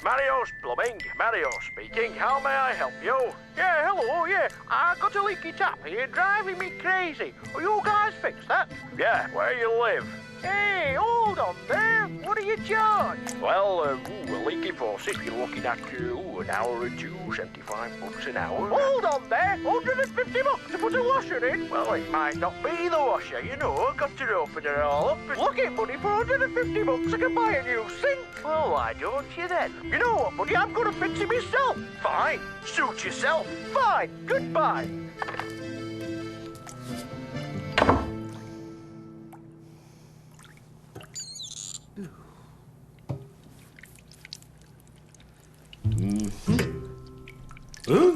Mario's Plumbing. Mario speaking. How may I help you? Yeah, hello, yeah. I got a leaky tap here driving me crazy. Will you guys fix that? Yeah, where you live? Hey, hold on there. What do you charge? Well, a leaky faucet, you're looking at an hour or two, $75 an hour. Hold on there. $150 to put a washer in? Well, it might not be the washer, you know. I've got to open it all up. Look it, buddy, for $150 I can buy a new sink. Well, why don't you then? You know what, buddy, I'm going to fix it myself. Fine. Suit yourself. Fine. Goodbye. Huh?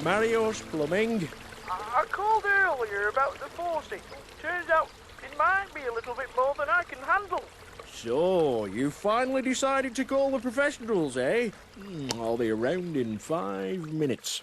Mario's Plumbing. I called earlier about the faucet. Turns out it might be a little bit more than I can handle. So, you finally decided to call the professionals, eh? I'll be around in 5 minutes.